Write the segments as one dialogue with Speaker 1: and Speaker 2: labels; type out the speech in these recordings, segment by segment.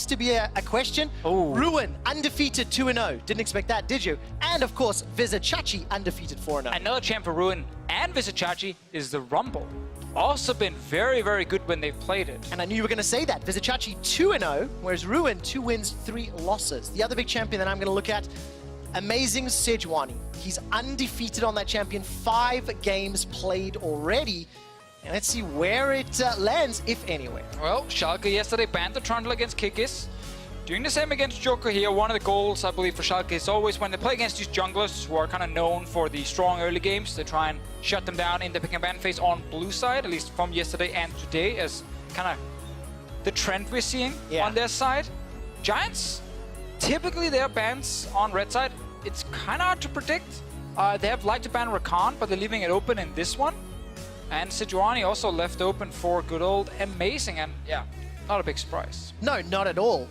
Speaker 1: has to be a question.
Speaker 2: Oh.
Speaker 1: Ruin, undefeated 2-0. Didn't expect that, did you? And of course, Vizichachi, undefeated 4-0.
Speaker 2: Another champ for Ruin and Vizichachi is the Rumble. Also been very, very good when they've played it.
Speaker 1: And I knew you were going to say that. Vizichachi 2-0, whereas Ruin 2 wins, 3 losses. The other big champion that I'm going to look at, amazing Sejuani. He's undefeated on that champion, 5 games played already. And let's see where it lands, if anywhere.
Speaker 2: Well, Schalke yesterday banned the Trundle against Kikis. Doing the same against Joker here. One of the goals, I believe, for Schalke is always when they play against these junglers who are kind of known for the strong early games, they try and shut them down in the pick and ban phase on blue side, at least from yesterday and today, as kind of the trend we're seeing on their side. Giants, typically their bans on red side, it's kind of hard to predict. They have liked to ban Rakan, but they're leaving it open in this one. And Sejuani also left open for good old Amazing, and yeah, not a big surprise.
Speaker 1: No, not at all.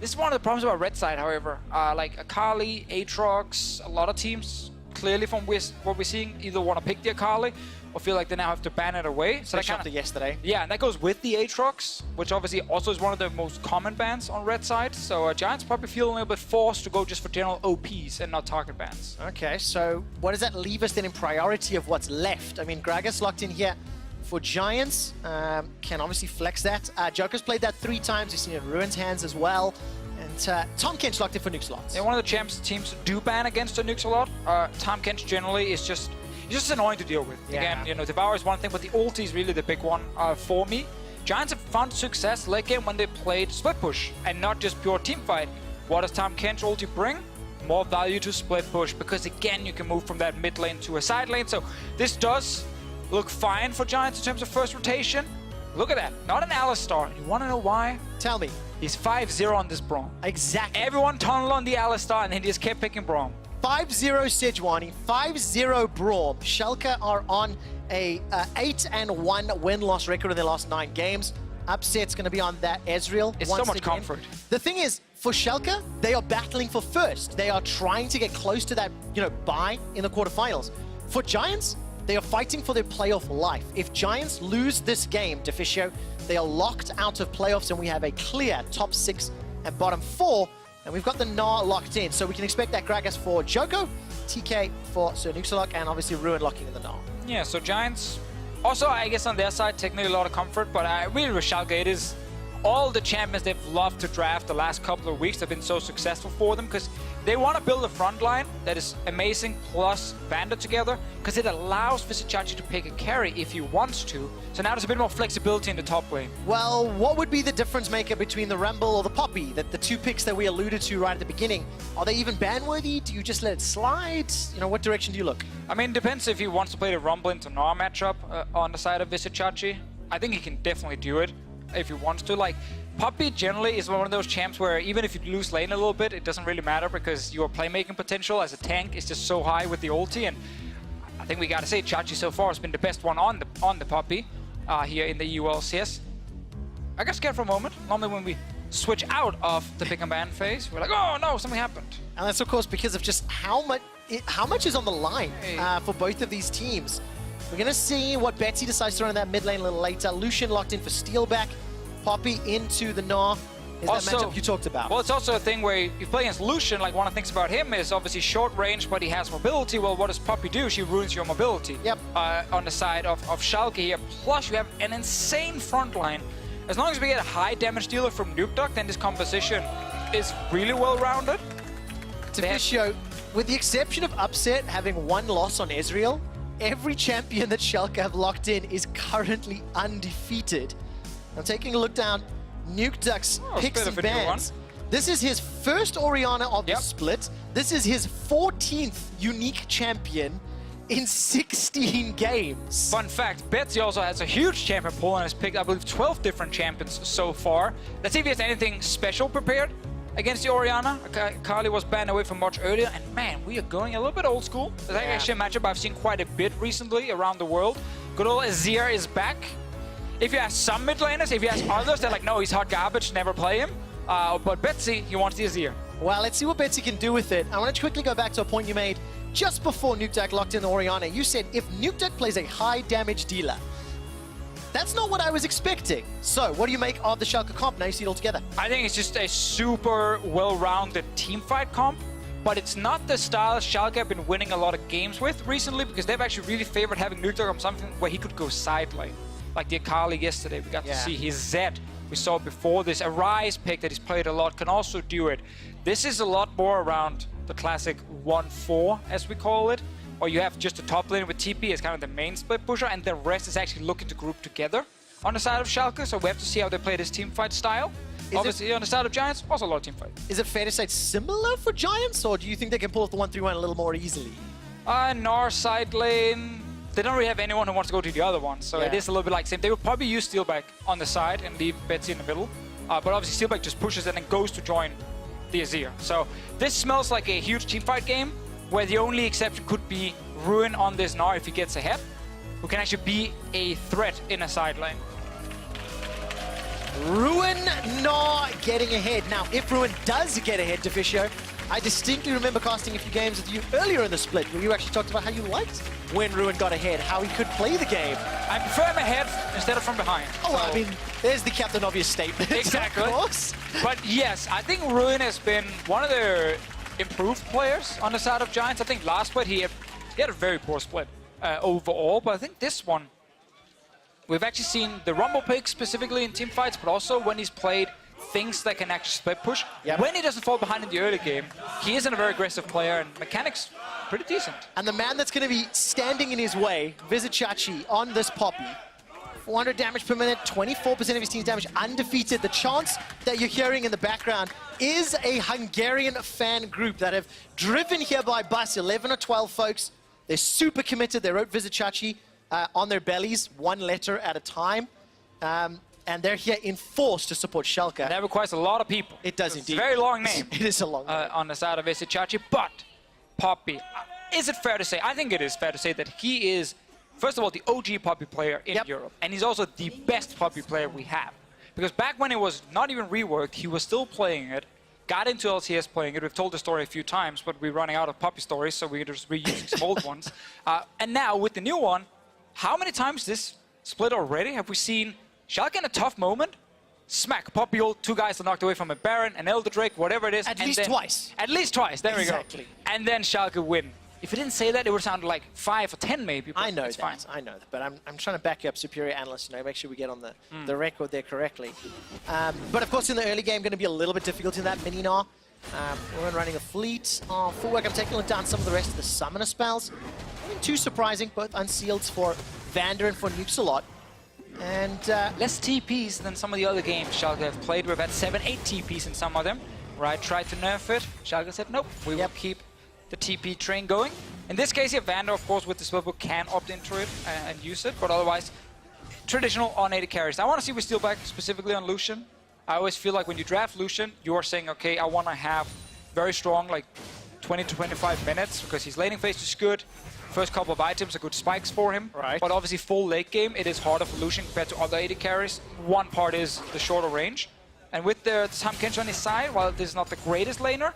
Speaker 2: This is one of the problems about red side, however. Like Akali, Aatrox, a lot of teams, clearly from what we're seeing, either want to pick the Akali or feel like they now have to ban it away. So
Speaker 1: that after yesterday.
Speaker 2: Yeah, and that goes with the Aatrox, which obviously also is one of the most common bans on red side. So Giants probably feel a little bit forced to go just for general OPs and not target bans.
Speaker 1: Okay, so what does that leave us then in priority of what's left? I mean, Gragas locked in here for Giants, can obviously flex that. Joker's played that 3 times. We've seen it in Ruin's hands as well. And Tom Kench locked in for Nuke's lots.
Speaker 2: Yeah, one of the champs teams do ban against the Nukes a lot. Tom Kench generally is just annoying to deal with.
Speaker 1: Yeah.
Speaker 2: Again, you know, Devour is one thing, but the ulti is really the big one for me. Giants have found success late game when they played split push and not just pure team fight. What does Tom Kench ulti bring? More value to split push, because again, you can move from that mid lane to a side lane. So this does look fine for Giants in terms of first rotation. Look at that, not an Alistar. You want to know why?
Speaker 1: Tell me.
Speaker 2: He's 5-0 on this Braum.
Speaker 1: Exactly.
Speaker 2: Everyone tunneled on the Alistar and he just kept picking Braum.
Speaker 1: 5-0 Sejuani, 5-0 Braum. Schalke are on a 8-1 win-loss record in their last 9 games. Upset's going to be on that Ezreal.
Speaker 2: It's so much comfort.
Speaker 1: The thing is, for Schalke, they are battling for first. They are trying to get close to that, bye in the quarterfinals. For Giants, they are fighting for their playoff life. If Giants lose this game, Deficio, they are locked out of playoffs, and we have a clear top 6 and bottom 4. And we've got the Gnar locked in, so we can expect that Gragas for Joko, TK for Sir Nuxalok, and obviously Ruin locking in the Gnar.
Speaker 2: Yeah, so Giants, also I guess on their side, technically a lot of comfort, but really with Schalke, it is all the champions they've loved to draft the last couple of weeks have been so successful for them, because they want to build a front line that is Amazing plus Bandit together, because it allows Vizichachi to pick a carry if he wants to. So now there's a bit more flexibility in the top lane.
Speaker 1: Well, what would be the difference maker between the Rumble or the Poppy? The 2 picks that we alluded to right at the beginning. Are they even ban-worthy? Do you just let it slide? What direction do you look?
Speaker 2: I mean, it depends if he wants to play the Rumble into Gnar matchup on the side of Vizichachi. I think he can definitely do it if he wants to. Like, Poppy generally is one of those champs where even if you lose lane a little bit, it doesn't really matter, because your playmaking potential as a tank is just so high with the ulti. And I think we gotta say, Chachi so far has been the best one on the Poppy here in the EU LCS. I got scared for a moment. Normally when we switch out of the pick and ban phase, we're like, oh no, something happened.
Speaker 1: And that's of course because of just how much is on the line for both of these teams. We're gonna see what Betsy decides to run in that mid lane a little later. Lucian locked in for Steelback. Poppy into the Gnar is also, that matchup you talked about.
Speaker 2: Well, it's also a thing where you play against Lucian, like one of the things about him is obviously short range, but he has mobility. Well, what does Poppy do? She ruins your mobility.
Speaker 1: Yep.
Speaker 2: On the side of Schalke here. Plus, you have an insane front line. As long as we get a high damage dealer from Nukeduck, then this composition is really well-rounded.
Speaker 1: Deficio, with the exception of Upset having 1 loss on Ezreal, every champion that Schalke have locked in is currently undefeated. I'm taking a look down Nukeduck's picks and bans. This is his first Orianna of the split. This is his 14th unique champion in 16 games.
Speaker 2: Fun fact, Betsy also has a huge champion pool and has picked, I believe, 12 different champions so far. Let's see if he has anything special prepared against the Orianna. Kali was banned away from much earlier, and man, we are going a little bit old school. That's actually a matchup I've seen quite a bit recently around the world. Good old Azir is back. If you ask some mid laners, if you ask others, they're like, no, he's hot garbage, never play him. But Betsy, he wants the Azir.
Speaker 1: Well, let's see what Betsy can do with it. I want to quickly go back to a point you made just before Nukeduck locked in the Orianna. You said if Nukeduck plays a high damage dealer, That's not what I was expecting. So, what do you make of the Schalke comp? Now you see it all together.
Speaker 2: I think it's just a super well-rounded teamfight comp, but it's not the style Schalke have been winning a lot of games with recently, because they've actually really favored having Nukdog on something where he could go side lane. Like the Akali yesterday, we got to see his Zed. We saw before this, a Rise pick that he's played a lot can also do it. This is a lot more around the classic 1-4, as we call it, or you have just a top lane with TP as kind of the main split pusher, and the rest is actually looking to group together on the side of Schalke, so we have to see how they play this teamfight style. Obviously, on the side of Giants, also a lot of teamfight.
Speaker 1: Is it fair to say it's similar for Giants, or do you think they can pull off the 1-3-1 a little more easily?
Speaker 2: Nor side lane, they don't really have anyone who wants to go to the other one, so it is a little bit like same. They would probably use Steelback on the side and leave Betsy in the middle, but obviously Steelback just pushes and then goes to join the Azir. So this smells like a huge teamfight game, where the only exception could be Ruin on this Gnar if he gets ahead, who can actually be a threat in a side lane.
Speaker 1: Ruin not getting ahead. Now, if Ruin does get ahead, Deficio, I distinctly remember casting a few games with you earlier in the split, where you actually talked about how you liked when Ruin got ahead, how he could play the game.
Speaker 2: I prefer him ahead instead of from behind.
Speaker 1: Oh, well, I mean, there's the Captain Obvious statement.
Speaker 2: Exactly.
Speaker 1: Of course.
Speaker 2: But yes, I think Ruin has been one of the improved players on the side of Giants. I think last split he had a very poor split overall, but I think this one, we've actually seen the Rumble pick specifically in team fights, but also when he's played things that can actually split push.
Speaker 1: Yep.
Speaker 2: When he doesn't fall behind in the early game, he isn't a very aggressive player, and mechanics pretty decent.
Speaker 1: And the man that's going to be standing in his way, Vizicachi, on this Poppy. 400 damage per minute, 24% of his team's damage, undefeated. The chants that you're hearing in the background is a Hungarian fan group that have driven here by bus, 11 or 12 folks. They're super committed. They wrote Vizicachi on their bellies, one letter at a time. And they're here in force to support Schalke.
Speaker 2: And that requires a lot of people.
Speaker 1: It does
Speaker 2: it's
Speaker 1: indeed.
Speaker 2: a very long name.
Speaker 1: It is a long name.
Speaker 2: On the side of Vizicachi, but Poppy, is it fair to say, I think it is fair to say that he is, first of all, the OG Poppy player in Europe. And he's also the best Poppy player we have. Because back when it was not even reworked, he was still playing it, got into LCS playing it. We've told the story a few times, but we're running out of Poppy stories, so we're just reusing some old ones. And now, with the new one, how many times this split already have we seen Schalke in a tough moment? Smack, Poppy ult, two guys are knocked away from a Baron, an Elder Drake, whatever it is.
Speaker 1: At least twice.
Speaker 2: At least twice, there
Speaker 1: Exactly.
Speaker 2: we go. And then Schalke win. If it didn't say that, it would sound like 5 or 10 maybe.
Speaker 1: I know
Speaker 2: that.
Speaker 1: Fine. I know that, but I'm trying to back you up, Superior Analyst, make sure we get on the record there correctly. But of course, in the early game, going to be a little bit difficult in that mini Gnar. We're running a fleet. Fullwork, I'm taking down some of the rest of the summoner spells. Nothing too surprising, both unsealed for Vander and for Nukes a lot. And
Speaker 2: less TPs than some of the other games Schalke have played. We've had 7, 8 TPs in some of them, where I tried to nerf it. Schalke said, nope, we will keep the TP train going. In this case here, Vander, of course, with the spellbook can opt into it and use it, but otherwise, traditional on AD carries. I want to see we steal back specifically on Lucian. I always feel like when you draft Lucian, you are saying, okay, I want to have very strong, like 20 to 25 minutes, because his laning phase is good. First couple of items are good spikes for him.
Speaker 1: Right.
Speaker 2: But obviously, full late game, it is harder for Lucian compared to other AD carries. One part is the shorter range. And with the Sam Kench on his side, while this is not the greatest laner,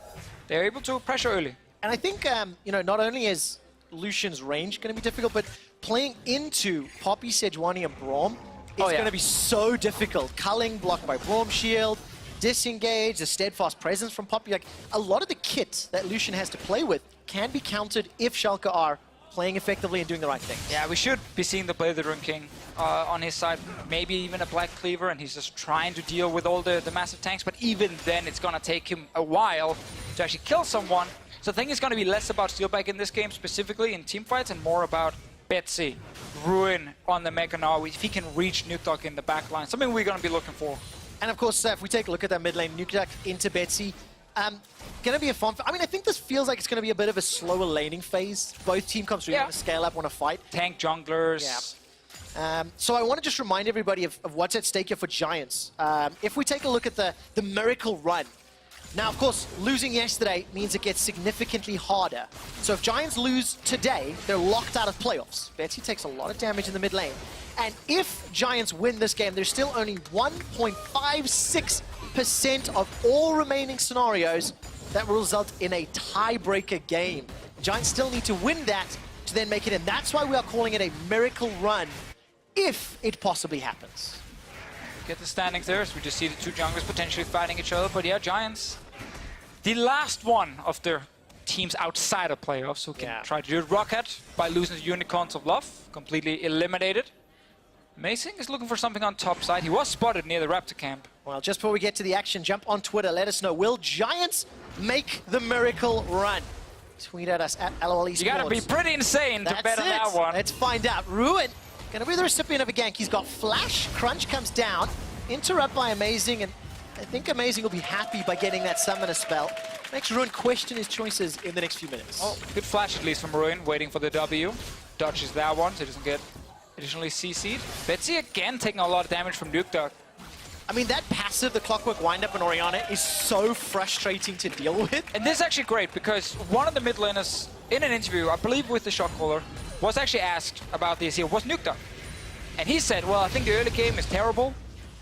Speaker 2: they're able to pressure early.
Speaker 1: And I think, not only is Lucian's range going to be difficult, but playing into Poppy, Sejuani, and Braum is going to be so difficult. Culling blocked by Braum Shield, disengage, a steadfast presence from Poppy. Like, a lot of the kit that Lucian has to play with can be countered if Schalke are playing effectively and doing the right thing.
Speaker 2: Yeah, we should be seeing the Blade of the Rune King on his side. Maybe even a Black Cleaver, and he's just trying to deal with all the massive tanks. But even then, it's going to take him a while to actually kill someone. So I think it's going to be less about Steelback in this game, specifically in teamfights, and more about Betsy, Ruin on the Mega Gnar, if he can reach Nukdog in the back line. Something we're going to be looking for.
Speaker 1: And of course, if we take a look at that mid lane, Nukdog into Betsy, going to be a fun... I mean, I think this feels like it's going to be a bit of a slower laning phase. Both team comps really want to scale up, want to fight.
Speaker 2: Tank junglers.
Speaker 1: Yeah. So I want to just remind everybody of what's at stake here for Giants. If we take a look at the miracle run, now, of course, losing yesterday means it gets significantly harder. So if Giants lose today, they're locked out of playoffs. Betsy takes a lot of damage in the mid lane. And if Giants win this game, there's still only 1.56% of all remaining scenarios that will result in a tiebreaker game. Giants still need to win that to then make it in. That's why we are calling it a miracle run if it possibly happens.
Speaker 2: Get the standings there, so we just see the two junglers potentially fighting each other. But yeah, Giants, the last one of their teams outside of playoffs who can try to do it. Rocket, by losing to Unicorns of Love, completely eliminated. Amazing is looking for something on top side. He was spotted near the Raptor camp.
Speaker 1: Well, just before we get to the action, jump on Twitter. Let us know, will Giants make the miracle run? Tweet at us at LOL Esports.
Speaker 2: You gotta be pretty insane to bet on that one.
Speaker 1: Let's find out. Ruin, gonna be the recipient of a gank. He's got Flash, Crunch comes down, interrupt by Amazing, and I think Amazing will be happy by getting that Summoner spell. Makes Ruin question his choices in the next few minutes.
Speaker 2: Oh, good flash at least from Ruin, waiting for the W. Dodges that one, so he doesn't get additionally CC'd. Betsy again taking a lot of damage from Nuke Duck.
Speaker 1: I mean, that passive, the Clockwork Wind-Up on Orianna, is so frustrating to deal with.
Speaker 2: And this is actually great, because one of the mid laners, in an interview, I believe with the shot caller, was actually asked about this here, was Nuke Duck. And he said, well, I think the early game is terrible,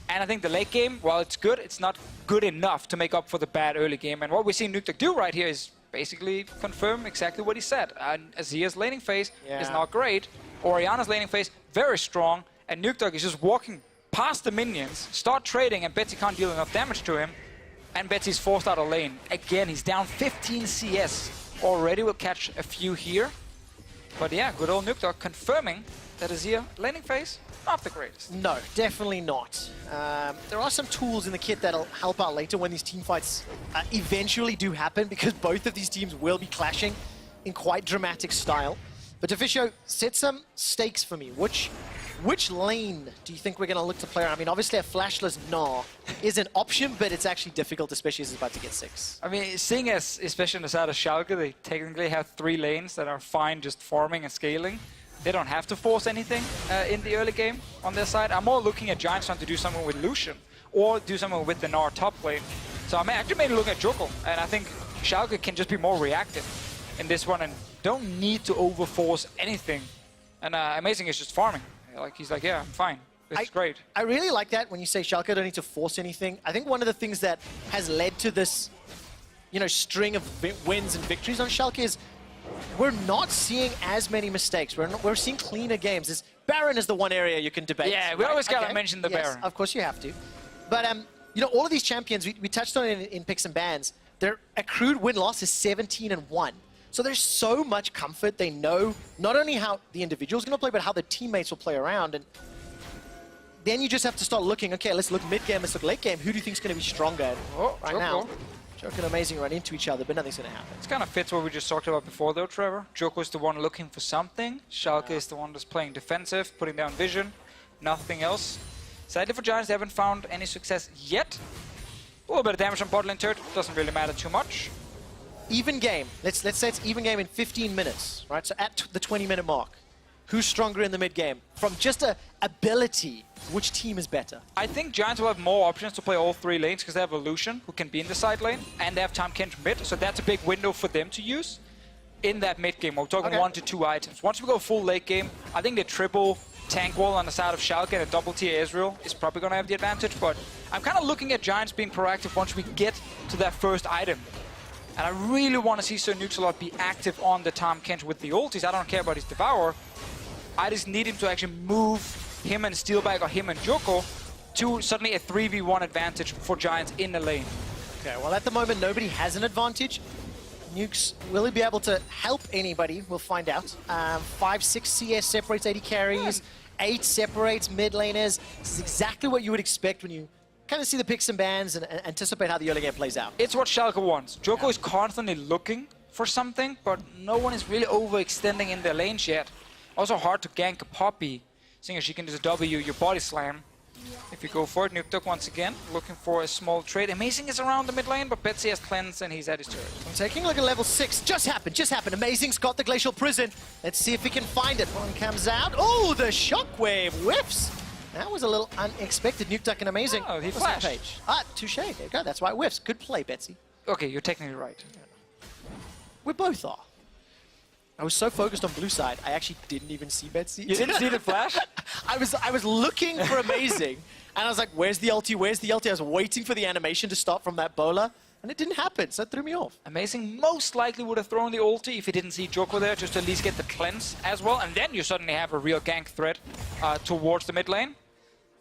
Speaker 2: and I think the late game, while it's good, it's not good enough to make up for the bad early game. And what we're seeing Nuke Duck do right here is basically confirm exactly what he said. And Azia's laning phase is not great, Orianna's laning phase very strong, and Nuke Duck is just walking past the minions, start trading, and Betsy can't deal enough damage to him, and Betsy's forced out of lane. Again, he's down 15 CS. Already will catch a few here. But yeah, good old Nuke Duck confirming that Azir laning phase, not the greatest.
Speaker 1: No, definitely not. There are some tools in the kit that'll help out later when these team fights eventually do happen, because both of these teams will be clashing in quite dramatic style. But Deficio, set some stakes for me. Which lane do you think we're going to look to play around? I mean, obviously a flashless Gnar is an option, but it's actually difficult, especially as it's about to get 6.
Speaker 2: I mean, seeing as, especially on the side of Schalke, they technically have 3 lanes that are fine just farming and scaling. They don't have to force anything in the early game on their side. I'm more looking at Giants trying to do something with Lucian, or do something with the Gnar top lane. So I'm actually mainly looking at Joko, and I think Schalke can just be more reactive in this one and don't need to overforce anything. And Amazing is just farming. Like, he's like, yeah, I'm fine. It's great.
Speaker 1: I really like that when you say Schalke don't need to force anything. I think one of the things that has led to this, string of wins and victories on Schalke is we're not seeing as many mistakes. We're seeing cleaner games. Baron is the one area you can debate.
Speaker 2: Yeah, we always gotta mention the Baron.
Speaker 1: Of course you have to. But, all of these champions, we touched on it in picks and bans, their accrued win-loss is 17-1. So there's so much comfort. They know not only how the individual's going to play, but how the teammates will play around. And then you just have to start looking, okay, let's look mid-game, let's look late game. Who do you think is going to be stronger right now? Joko and Amazing run into each other, but nothing's going to happen.
Speaker 2: It kind of fits what we just talked about before, though, Trevor. Joko is the one looking for something. Schalke is the one that's playing defensive, putting down vision, nothing else. Sadly for Giants, they haven't found any success yet. A little bit of damage on bot lane turret, doesn't really matter too much.
Speaker 1: Even game. Let's say it's even game in 15 minutes, right? So at the 20-minute mark, who's stronger in the mid game? From just a ability, which team is better?
Speaker 2: I think Giants will have more options to play all 3 lanes because they have Lucian, who can be in the side lane, and they have Tahm Kench mid, so that's a big window for them to use in that mid game. We're talking 1 to 2 items. Once we go full late game, I think the triple tank wall on the side of Schalke and a double tier Ezreal is probably going to have the advantage, but I'm kind of looking at Giants being proactive once we get to that first item. And I really want to see Sir Nuxalot be active on the Tahm Kench with the ultis. I don't care about his Devour. I just need him to actually move him and Steelbag or him and Joko to suddenly a 3v1 advantage for Giants in the lane.
Speaker 1: Okay, well at the moment nobody has an advantage. Nukes, will he be able to help anybody? We'll find out. 5-6 CS separates 80 carries, 8 separates mid laners. This is exactly what you would expect when you kind of see the picks and bans and anticipate how the early game plays out.
Speaker 2: It's what Schalke wants. Joko is constantly looking for something, but no one is really overextending in their lanes yet. Also hard to gank a Poppy, seeing as she can just W your body slam. If you go for it, Nuke Duck once again, looking for a small trade. Amazing is around the mid lane, but Betsy has cleanse and he's at his turret.
Speaker 1: I'm taking a look at level 6. Just happened. Amazing's got the Glacial Prison. Let's see if he can find it. One comes out. Oh, the Shockwave whiffs. That was a little unexpected. Nuke Duck and Amazing.
Speaker 2: Oh, he flashed.
Speaker 1: Touche. There you go. That's why it whiffs. Good play, Betsy.
Speaker 2: Okay, you're technically right.
Speaker 1: We both are. I was so focused on blue side, I actually didn't even see Betsy.
Speaker 2: You didn't see the flash?
Speaker 1: I was looking for Amazing, and I was like, where's the ulti? Where's the ulti? I was waiting for the animation to start from that bowler, And it didn't happen, so it threw me off.
Speaker 2: Amazing. Most likely would have thrown the ulti if he didn't see Joko there, just to at least get the cleanse as well. And then you suddenly have a real gank threat towards the mid lane.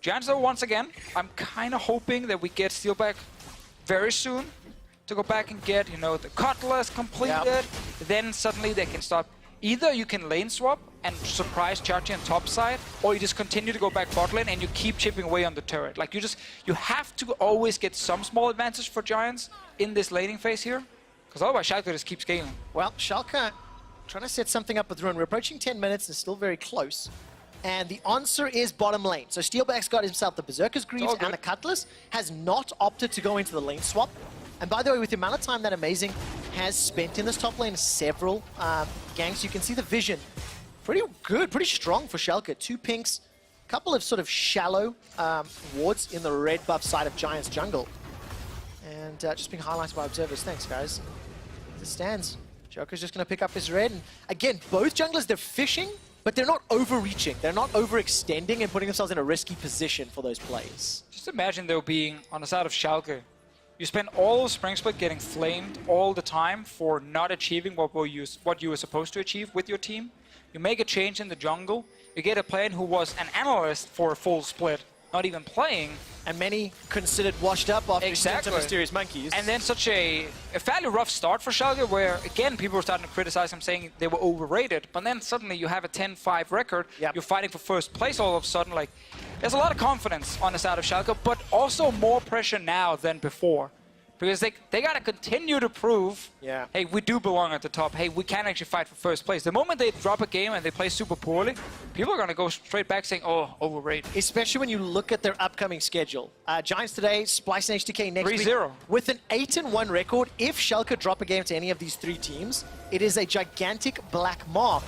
Speaker 2: Giants, though, once again, I'm kind of hoping that we get Steelback very soon to go back and get, you know, the Cutlass completed.
Speaker 1: Yep.
Speaker 2: Then suddenly they can stop. Either you can lane swap and surprise Chachi on top side, or you just continue to go back bot lane and you keep chipping away on the turret. Like, you have to always get some small advantage for Giants in this laning phase here, because otherwise Schalke just keeps scaling.
Speaker 1: Well, Schalke trying to set something up with Ruin. We're approaching 10 minutes and still very close. And the answer is bottom lane. So Steelback's got himself the Berserker's Greaves and the Cutlass, has not opted to go into the lane swap. And by the way, with the amount of time that Amazing has spent in this top lane, several ganks, you can see the vision. Pretty good, pretty strong for Schalke. 2 pinks, a couple of sort of shallow wards in the red buff side of Giants jungle. And just being highlighted by observers. Thanks, guys. As it stands, Joker's just going to pick up his red. And again, both junglers, they're fishing, but they're not overreaching. They're not overextending and putting themselves in a risky position for those plays.
Speaker 2: Just imagine, though, being on the side of Schalke. You spend all of Spring Split getting flamed all the time for not achieving what you were supposed to achieve with your team. You make a change in the jungle. You get a player who was an analyst for a full split, not even playing.
Speaker 1: And many considered washed up after the Mysterious Monkeys.
Speaker 2: And then such a fairly rough start for Schalke, where, again, people were starting to criticize them, saying they were overrated. But then suddenly you have a 10-5 record.
Speaker 1: Yep.
Speaker 2: You're fighting for first place all of a sudden. Like, there's a lot of confidence on the side of Schalke, but also more pressure now than before. Because they got to continue to prove, hey, we do belong at the top. Hey, we can actually fight for first place. The moment they drop a game and they play super poorly, people are going to go straight back saying, oh, overrated.
Speaker 1: Especially when you look at their upcoming schedule. Giants today, Splice and HTK next week.
Speaker 2: 3-0.
Speaker 1: With an 8-1 record, if Schalke drop a game to any of these 3 teams, it is a gigantic black mark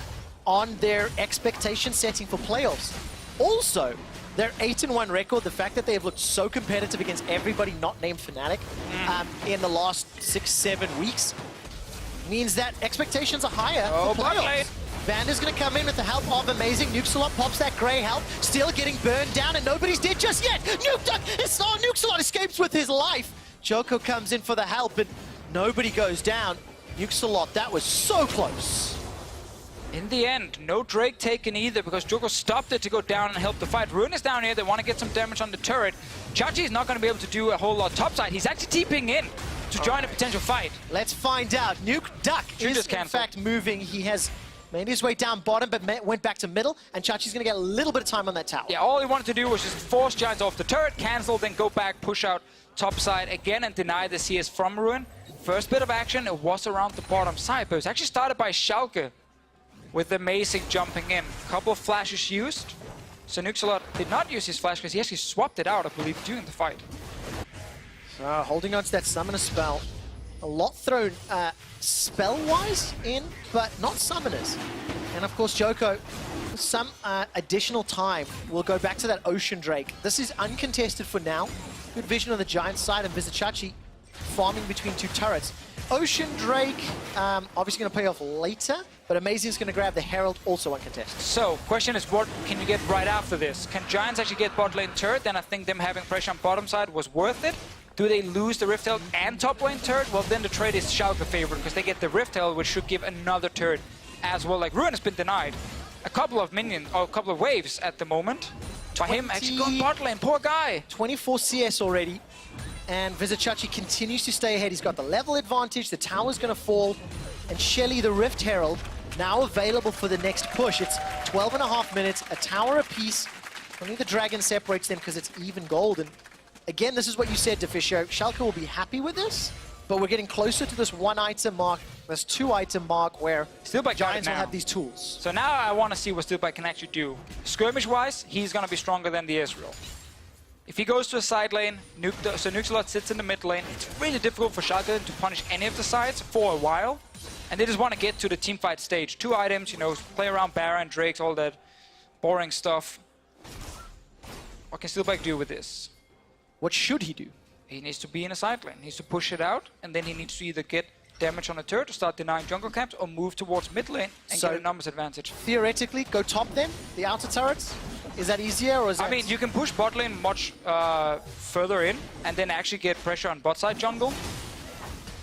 Speaker 1: on their expectation setting for playoffs. Also, their 8-1 record, the fact that they have looked so competitive against everybody not named Fnatic in the last 6-7 weeks means that expectations are higher for playoffs. Vander's going to come in with the help of Amazing. Nukesalot pops that grey help, still getting burned down, and nobody's dead just yet. Nukesalot escapes with his life. Joko comes in for the help, and nobody goes down. Nukesalot, that was so close.
Speaker 2: In the end, no Drake taken either, because Joko stopped it to go down and help the fight. Ruin is down here. They want to get some damage on the turret. Chachi is not going to be able to do a whole lot topside. He's actually TPing in to join a potential fight.
Speaker 1: Let's find out. Nuke Duck is in fact moving. He has made his way down bottom, but went back to middle, and Chachi's going to get a little bit of time on that tower.
Speaker 2: Yeah, all he wanted to do was just force Giants off the turret, cancel, then go back, push out topside again, and deny the CS from Ruin. First bit of action, it was around the bottom side, but it was actually started by Schalke, with Amazing jumping in. A couple of flashes used. So Nukesalot did not use his flash because he actually swapped it out, I believe, during the fight.
Speaker 1: Holding on to that summoner spell. A lot thrown spell-wise in, but not summoners. And of course, Joko, some additional time will go back to that Ocean Drake. This is uncontested for now. Good vision on the Giant side, and Vizichachi farming between 2 turrets. Ocean Drake, obviously going to pay off later, but Amazing's going to grab the Herald, also uncontested.
Speaker 2: So, question is, what can you get right after this? Can Giants actually get bot lane turret? Then I think them having pressure on bottom side was worth it. Do they lose the Rift Herald and top lane turret? Well, then the trade is Schalke favorite, because they get the Rift Herald, which should give another turret as well. Like, Ruin has been denied a couple of minions, or a couple of waves at the moment. By him actually going bot lane, poor guy.
Speaker 1: 24 CS already. And Vizichachi continues to stay ahead. He's got the level advantage, the tower's going to fall, and Shelly, the Rift Herald, now available for the next push. It's 12.5 minutes, a tower apiece. Only the dragon separates them because it's even gold. And again, this is what you said, Deficio. Schalke will be happy with this, but we're getting closer to this 1-item mark, this 2-item mark where
Speaker 2: Steelback
Speaker 1: Giants will have these tools.
Speaker 2: So now I want to see what Steelback can actually do. Skirmish-wise, he's going to be stronger than the Ezreal. If he goes to a side lane, so Nukesalot sits in the mid lane, it's really difficult for Schalke to punish any of the sides for a while. And they just want to get to the teamfight stage. 2 items, you know, play around Baron, Drakes, all that boring stuff. What can Steelback do with this?
Speaker 1: What should he do?
Speaker 2: He needs to be in a side lane. He needs to push it out, and then he needs to either get damage on the turret to start denying jungle camps, or move towards mid lane and get a numbers advantage.
Speaker 1: Theoretically, go top them, the outer turrets? Is that easier, or is that...
Speaker 2: I mean, you can push bot lane much further in, and then actually get pressure on bot side jungle.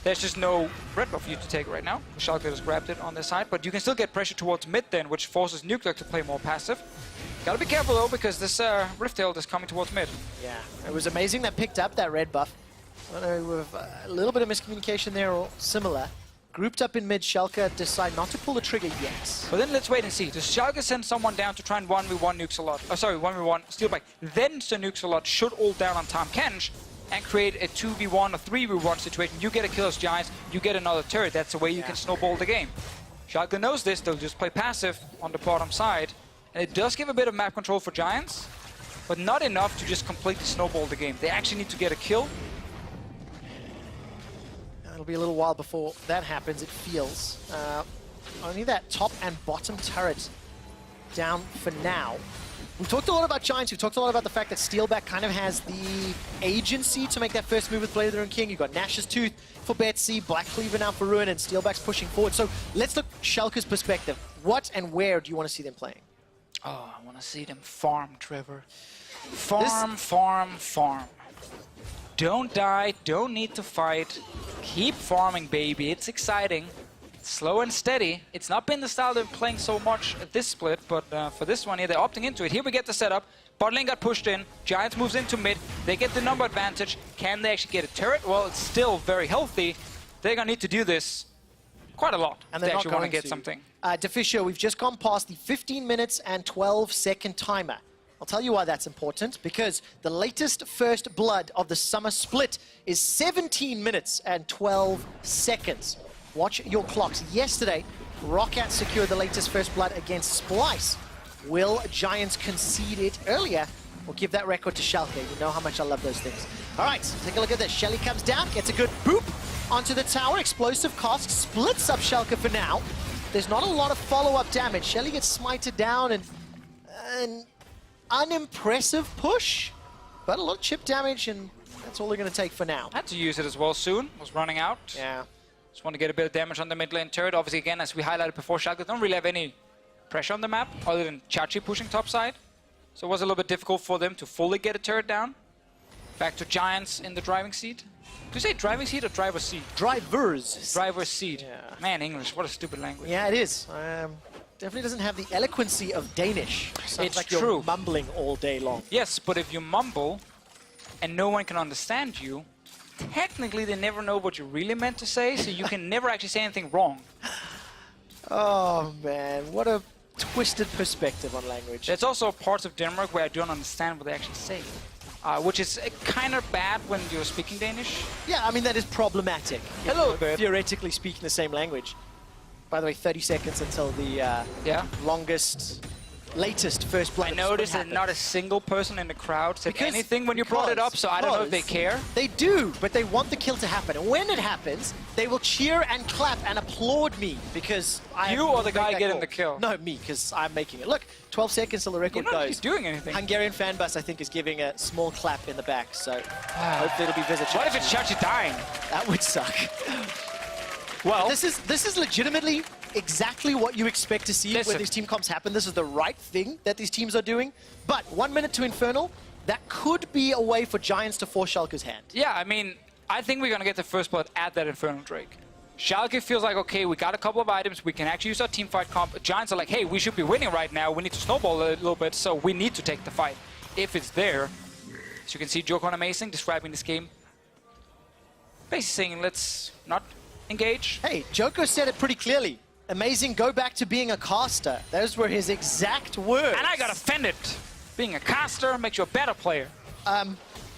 Speaker 2: There's just no red buff for you to take right now. Schalke just grabbed it on their side, but you can still get pressure towards mid then, which forces Nuclear to play more passive. Gotta be careful though, because this Rift Herald is coming towards mid.
Speaker 1: Yeah, it was amazing that picked up that red buff. I don't know, with a little bit of miscommunication there or similar. Grouped up in mid, Schalke decide not to pull the trigger yet.
Speaker 2: But then let's wait and see. Does Schalke send someone down to try and 1v1 Nukes a lot? Oh, sorry, 1v1 Steelback. Then Sir Nukes a lot should ult down on Tom Kench and create a 2v1 or 3v1 situation. You get a kill as Giants, you get another turret. That's the way you can snowball the game. Schalke knows this, they'll just play passive on the bottom side. And it does give a bit of map control for Giants, but not enough to just completely snowball the game. They actually need to get a kill.
Speaker 1: It'll be a little while before that happens, it feels. Only that top and bottom turret down for now. We've talked a lot about Giants, we've talked a lot about the fact that Steelback kind of has the agency to make that first move with Blade of the Rune King. You've got Nash's Tooth for Betsy, Black Cleaver now for Ruin, and Steelback's pushing forward. So let's look Schalke's perspective. What and where do you want to see them playing?
Speaker 2: Oh, I want to see them farm, Trevor. Farm, farm, farm. Don't die, don't need to fight. Keep farming, baby. It's exciting. Slow and steady. It's not been the style they're playing so much at this split, but for this one here, they're opting into it. Here we get the setup. Bot lane got pushed in. Giants moves into mid. They get the number advantage. Can they actually get a turret? Well, it's still very healthy. They're going to need to do this quite a lot
Speaker 1: And
Speaker 2: if
Speaker 1: they
Speaker 2: they actually want to get something.
Speaker 1: Deficio, we've just gone past the 15 minutes and 12-second timer. I'll tell you why that's important, because the latest first blood of the summer split is 17 minutes and 12 seconds. Watch your clocks. Yesterday, Roccat secured the latest first blood against Splice. Will Giants concede it earlier? We'll give that record to Schalke. You know how much I love those things. All right, take a look at this. Shelly comes down, gets a good boop onto the tower. Explosive Cask splits up Schalke for now. There's not a lot of follow-up damage. Shelly gets smited down and an unimpressive push, but a lot of chip damage, and that's all they're going to take for now.
Speaker 2: Had to use it as well soon. Was running out.
Speaker 1: Yeah.
Speaker 2: Just want to get a bit of damage on the mid lane turret. Obviously, again, as we highlighted before, Schalke don't really have any pressure on the map other than Chachi pushing top side. So it was a little bit difficult for them to fully get a turret down. Back to Giants in the driving seat. Do you say driving seat or driver's seat?
Speaker 1: Drivers.
Speaker 2: Driver's seat.
Speaker 1: Yeah.
Speaker 2: Man, English, what a stupid language.
Speaker 1: Yeah, it is. Definitely doesn't have the eloquency of Danish. Sounds
Speaker 2: It's
Speaker 1: like
Speaker 2: true.
Speaker 1: You're mumbling all day long.
Speaker 2: Yes, but if you mumble and no one can understand you, technically they never know what you really meant to say, so you can never actually say anything wrong.
Speaker 1: Oh, man. What a twisted perspective on language.
Speaker 2: There's also parts of Denmark where I don't understand what they actually say, which is kind of bad when you're speaking Danish.
Speaker 1: Yeah, I mean, that is problematic.
Speaker 2: Hello.
Speaker 1: Theoretically speaking the same language. By the way, 30 seconds until the latest first blood.
Speaker 2: I noticed that not a single person in the crowd said anything when you brought it up, so I don't know if they care.
Speaker 1: They do, but they want the kill to happen. And when it happens, they will cheer and clap and applaud me because I...
Speaker 2: You or the guy getting the kill?
Speaker 1: No, me, because I'm making it. Look, 12 seconds till the record
Speaker 2: You're not
Speaker 1: goes.
Speaker 2: doing anything.
Speaker 1: Hungarian fan bus, I think, is giving a small clap in the back, so hopefully it'll be Visit.
Speaker 2: What if it's Chachi dying?
Speaker 1: That would suck.
Speaker 2: Well,
Speaker 1: this is legitimately exactly what you expect to see when these team comps happen. This is the right thing that these teams are doing. But 1 minute to Infernal, that could be a way for Giants to force Schalke's hand.
Speaker 2: Yeah, I mean, I think we're going to get the first blood at that Infernal Drake. Schalke feels like, okay, we got a couple of items, we can actually use our team fight comp. Giants are like, hey, we should be winning right now, we need to snowball a little bit, so we need to take the fight. If it's there, as you can see, Jokon Amazing describing this game. Basically saying, let's not engage.
Speaker 1: Hey, Joko said it pretty clearly. Amazing, go back to being a caster. Those were his exact words.
Speaker 2: And I got offended. Being a caster makes you a better player.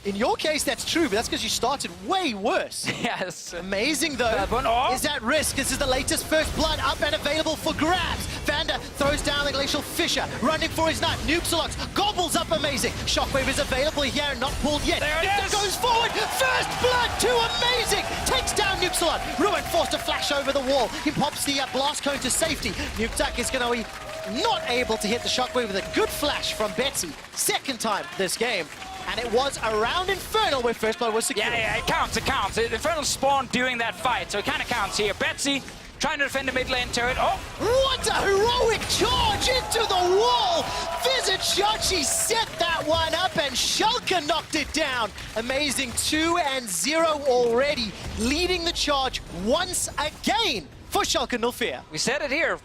Speaker 1: In your case, that's true, but that's because you started way worse.
Speaker 2: Yes.
Speaker 1: Amazing, though, is at risk. This is the latest first blood up and available for grabs. Vander throws down the Glacial Fisher, running for his knife. Nuxalox gobbles up Amazing. Shockwave is available here, not pulled yet.
Speaker 2: There it is.
Speaker 1: Goes forward. First blood to Amazing. Takes down Nuxalot. Ruin forced to flash over the wall. He pops the blast cone to safety. Nukeduck is going to be not able to hit the Shockwave with a good flash from Betsy. Second time this game. And it was around Infernal where first blood was secured.
Speaker 2: Yeah, it counts, it counts. Infernal spawned during that fight, so it kind of counts here. Betsy trying to defend the mid lane turret. Oh!
Speaker 1: What a heroic charge into the wall! Visit Chachi set that one up and Schalke knocked it down. Amazing 2-0 already, leading the charge once again for Schalke 04.
Speaker 2: We said it here.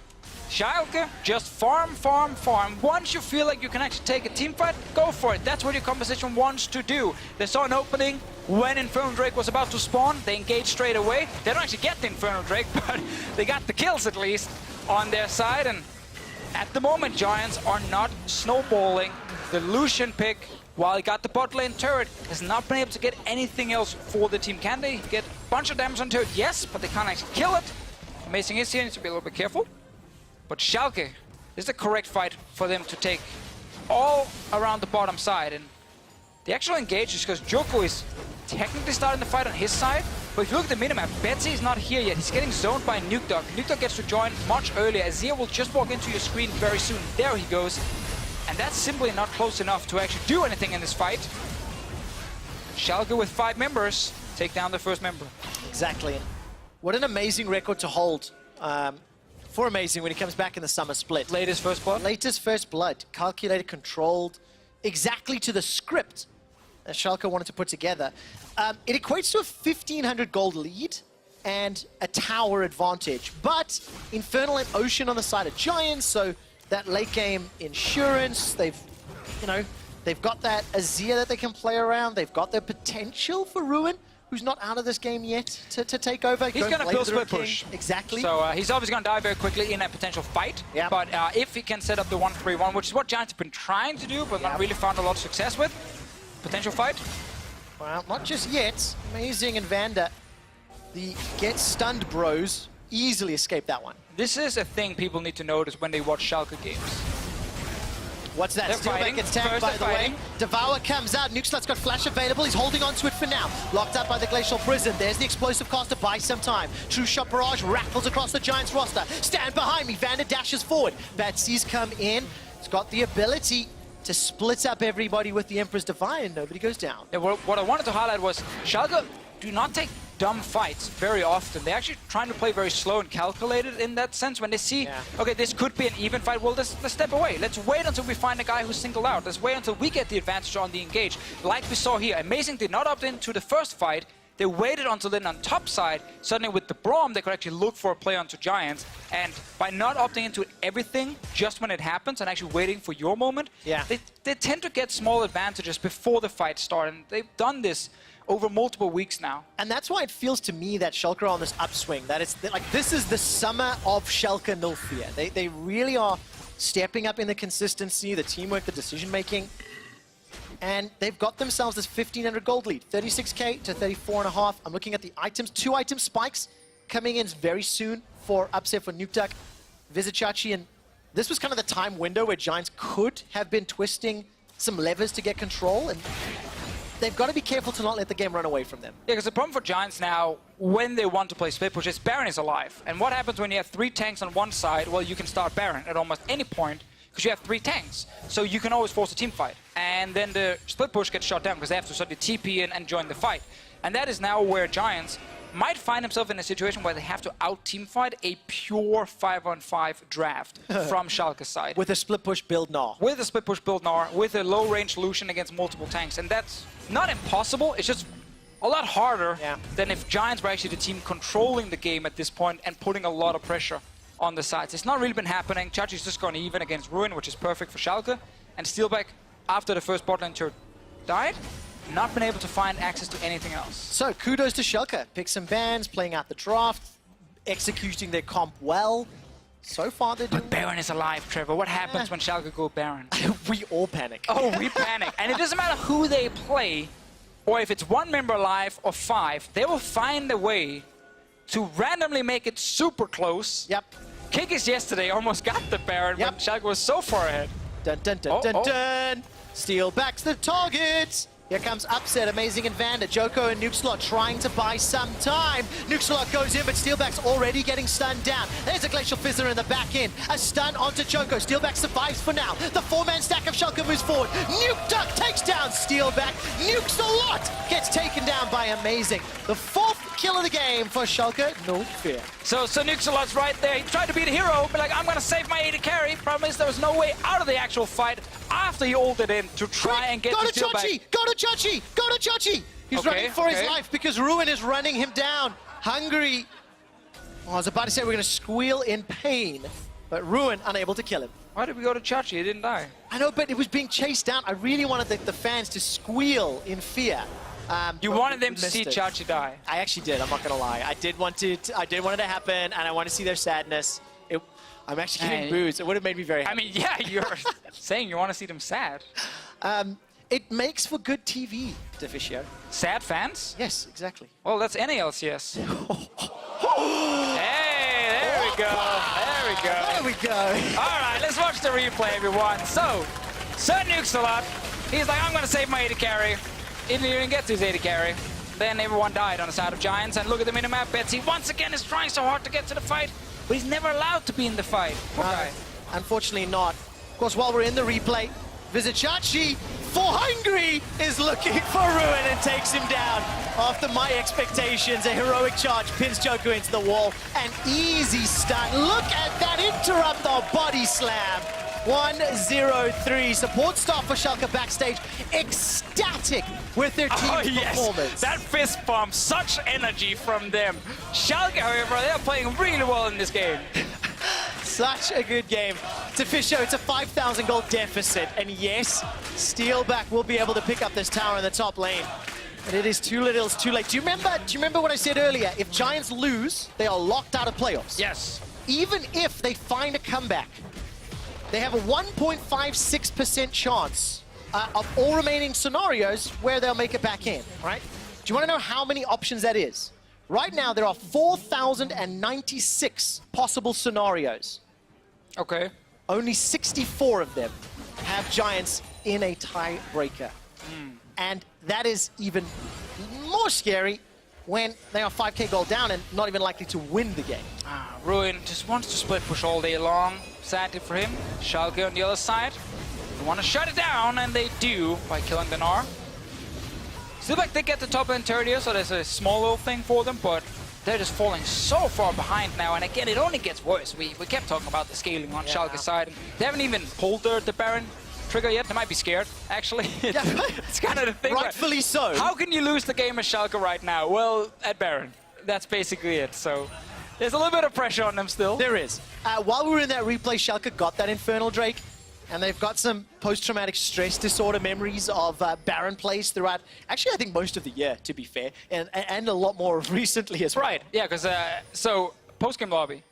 Speaker 2: Schalke, just farm, farm, farm. Once you feel like you can actually take a team fight, go for it. That's what your composition wants to do. They saw an opening when Infernal Drake was about to spawn. They engaged straight away. They don't actually get the Infernal Drake, but they got the kills at least on their side. And at the moment, Giants are not snowballing. The Lucian pick, while he got the bot lane turret, has not been able to get anything else for the team. Can they get a bunch of damage on turret? Yes, but they can't actually kill it. Amazing is here, needs to be a little bit careful. But Schalke is the correct fight for them to take all around the bottom side. And the actual engage is because Joko is technically starting the fight on his side. But if you look at the minimap, Betsy is not here yet. He's getting zoned by Nukeduck. Nukeduck gets to join much earlier. Azir will just walk into your screen very soon. There he goes. And that's simply not close enough to actually do anything in this fight. Schalke with 5 members take down the first member.
Speaker 1: Exactly. What an amazing record to hold. For Amazing when he comes back in the summer split.
Speaker 2: Latest first blood?
Speaker 1: Latest first blood. Calculated, controlled, exactly to the script that Schalke wanted to put together. It equates to a 1,500 gold lead and a tower advantage. But Infernal and Ocean on the side of Giants, so that late game insurance, they've got that Azir that they can play around. They've got their potential for Ruin, who's not out of this game yet, to take over.
Speaker 2: He's going to kill split push.
Speaker 1: Exactly.
Speaker 2: So he's obviously going to die very quickly in a potential fight.
Speaker 1: Yep.
Speaker 2: But if he can set up the 1-3-1, which is what Giants have been trying to do, but not really found a lot of success with, potential fight.
Speaker 1: Well, not just yet. Amazing and Vanda, the get stunned bros, easily escape that one.
Speaker 2: This is a thing people need to notice when they watch Schalke games.
Speaker 1: What's that?
Speaker 2: They're
Speaker 1: Steelback
Speaker 2: fighting.
Speaker 1: gets tagged,
Speaker 2: First
Speaker 1: by
Speaker 2: they're
Speaker 1: the
Speaker 2: fighting.
Speaker 1: way. Devour comes out. Nukeslot's got flash available. He's holding on to it for now. Locked up by the Glacial Prison. There's the Explosive Caster. Buy some time. True Shot Barrage rattles across the Giants roster. Stand behind me. Vanda dashes forward. Bad Seas come in. He's got the ability to split up everybody with the Emperor's Divine. Nobody goes down.
Speaker 2: Yeah, what I wanted to highlight was Schalke do not take dumb fights very often. They're actually trying to play very slow and calculated in that sense. When they see, okay, this could be an even fight, well, let's step away. Let's wait until we find a guy who's singled out. Let's wait until we get the advantage on the engage. Like we saw here, Amazing did not opt into the first fight. They waited until then on top side. Suddenly with the Braum, they could actually look for a play onto Giants. And by not opting into everything just when it happens and actually waiting for your moment, they tend to get small advantages before the fight starts. And they've done this over multiple weeks now.
Speaker 1: And that's why it feels to me that Schalke are on this upswing. That it's like, this is the summer of Schalke 04. They really are stepping up in the consistency, the teamwork, the decision-making. And they've got themselves this 1,500 gold lead, 36k to 34.5. I'm looking at the items, 2 item spikes coming in very soon for upset for Nukeduck, Vizichachi, and this was kind of the time window where Giants could have been twisting some levers to get control, and they've got to be careful to not let the game run away from them.
Speaker 2: Yeah, because the problem for Giants now, when they want to play split push, is Baron is alive. And what happens when you have 3 tanks on one side? Well, you can start Baron at almost any point, because you have 3 tanks. So you can always force a team fight. And then the split push gets shot down because they have to suddenly TP in and join the fight. And that is now where Giants might find themselves in a situation where they have to out-team fight a pure 5-on-5 draft from Schalke's side.
Speaker 1: With a split push build Gnar.
Speaker 2: With a split push build Gnar, with a low-range solution against multiple tanks. And that's not impossible, it's just a lot harder than if Giants were actually the team controlling the game at this point and putting a lot of pressure on the sides. It's not really been happening. Chachi's just gone even against Ruin, which is perfect for Schalke. And Steelback, after the first bot lane turret died, not been able to find access to anything else.
Speaker 1: So kudos to Schalke. Pick some bans, playing out the draft, executing their comp well. So far they're doing
Speaker 2: But Baron is alive, Trevor. What happens when Schalke go Baron?
Speaker 1: We all panic.
Speaker 2: Oh, we panic. And it doesn't matter who they play, or if it's 1 member alive or 5, they will find a way to randomly make it super close.
Speaker 1: Yep.
Speaker 2: Kikis yesterday almost got the Baron when Schalke was so far ahead.
Speaker 1: Dun dun dun dun dun. Steel backs the target. Here comes Upset, Amazing and Vanda. Joko and Nukeslot trying to buy some time. Nukeslot goes in, but Steelback's already getting stunned down. There's a Glacial Fizzer in the back end. A stun onto Joko. Steelback survives for now. The 4-man stack of Schalke moves forward. Nukeduck takes down Steelback. Nukes a lot. Gets taken down by Amazing. The 4th kill of the game for Schalke, no fear.
Speaker 2: So Nuxalot's right there. He tried to be the hero, but like, I'm gonna save my AD carry. Problem is, there was no way out of the actual fight after he ulted in to try and get the steal back.
Speaker 1: Go to Chachi! Go to Chachi! He's running for his life because Ruin is running him down. Hungry. Oh, I was about to say we're gonna squeal in pain, but Ruin unable to kill him.
Speaker 2: Why did we go to Chachi? He didn't die.
Speaker 1: I know, but it was being chased down. I really wanted the fans to squeal in fear.
Speaker 2: You wanted them to see Chachi die.
Speaker 1: I actually did. I'm not gonna lie. I did want it to happen, and I want to see their sadness. I'm actually getting booze. It would have made me very happy.
Speaker 2: I mean, yeah, you're saying you want to see them sad.
Speaker 1: It makes for good TV, Deficio.
Speaker 2: Sad fans?
Speaker 1: Yes, exactly.
Speaker 2: Well, that's any LCS. Hey, there we go. There we go.
Speaker 1: There we go.
Speaker 2: All right, let's watch the replay, everyone. So, Nuxalot, he's like, I'm going to save my AD carry. He didn't even get to his AD carry. Then everyone died on the side of Giants. And look at the minimap. Betsy once again is trying so hard to get to the fight, but he's never allowed to be in the fight.
Speaker 1: Unfortunately not. Of course, while we're in the replay, Vizicachi for Hungry is looking for Ruin and takes him down. After my expectations, a heroic charge pins Joker into the wall. An easy stun. Look at that interrupt, the body slam. 1-0-3. Support staff for Schalke backstage, ecstatic with their team's performance.
Speaker 2: That fist bump, such energy from them. Schalke, however, they're playing really well in this game.
Speaker 1: Such a good game. Deficio, it's a 5,000 gold deficit, and yes, Steelback will be able to pick up this tower in the top lane. But it is too little, it's too late. Do you remember what I said earlier? If Giants lose, they are locked out of playoffs.
Speaker 2: Yes.
Speaker 1: Even if they find a comeback, they have a 1.56% chance of all remaining scenarios where they'll make it back in, right? Do you want to know how many options that is? Right now, there are 4,096 possible scenarios.
Speaker 2: Okay.
Speaker 1: Only 64 of them have Giants in a tiebreaker. And that is even more scary when they are 5k gold down and not even likely to win the game.
Speaker 2: Ruin just wants to split push all day long. Sadly for him, Schalke on the other side. They want to shut it down, and they do by killing the Gnar. Still like they get the top lane turret here, so there's a small little thing for them, but they're just falling so far behind now, and again, it only gets worse. We kept talking about the scaling on Schalke's side. They haven't even pulled the Baron trigger yet. They might be scared, actually. It's kind of the thing.
Speaker 1: Rightfully so.
Speaker 2: How can you lose the game as Schalke right now? Well, at Baron. That's basically it. So there's a little bit of pressure on them still.
Speaker 1: There is. While we were in that replay, Schalke got that Infernal Drake, and they've got some post-traumatic stress disorder memories of Baron plays throughout, actually, I think most of the year, to be fair, and a lot more recently as well.
Speaker 2: Right, yeah, because, so, post-game lobby,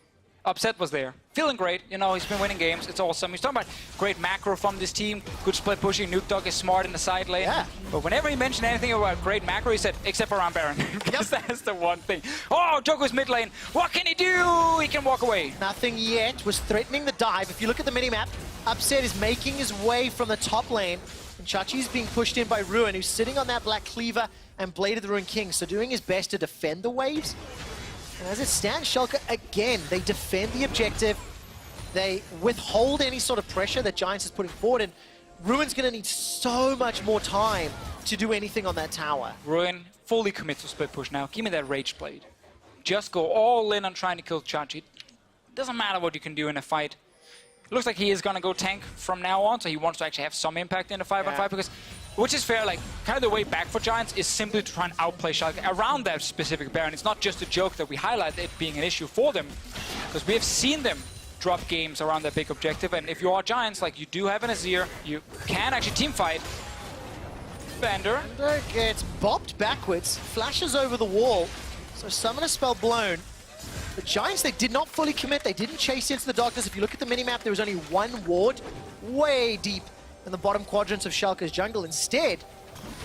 Speaker 2: Upset was there. Feeling great, you know, he's been winning games, it's awesome. He's talking about great macro from this team, good split pushing, Nuke Dog is smart in the side lane.
Speaker 1: Yeah.
Speaker 2: But whenever he mentioned anything about great macro, he said, except around Baron. Because that's the one thing. Oh, Joko's mid lane, what can he do? He can walk away.
Speaker 1: Nothing yet, was threatening the dive. If you look at the minimap, Upset is making his way from the top lane, and Chachi's being pushed in by Ruin, who's sitting on that Black Cleaver and Blade of the Ruin King, so doing his best to defend the waves. And as it stands, Schalke, again, they defend the objective. They withhold any sort of pressure that Giants is putting forward, and Ruin's going to need so much more time to do anything on that tower.
Speaker 2: Ruin fully commit to split push now. Give me that Rage Blade. Just go all in on trying to kill Chachi. It doesn't matter what you can do in a fight. It looks like he is going to go tank from now on, so he wants to actually have some impact in the 5-on-5, because, which is fair, like, kind of the way back for Giants is simply to try and outplay Schalke around that specific Baron. It's not just a joke that we highlight it being an issue for them, because we have seen them drop games around that big objective, and if you are Giants, like, you do have an Azir, you can actually team fight. Bender
Speaker 1: gets bopped backwards, flashes over the wall, so Summoner Spell blown. The Giants, they did not fully commit. They didn't chase into the darkness. If you look at the minimap, there was only one ward way deep in the bottom quadrants of Schalke's jungle. Instead,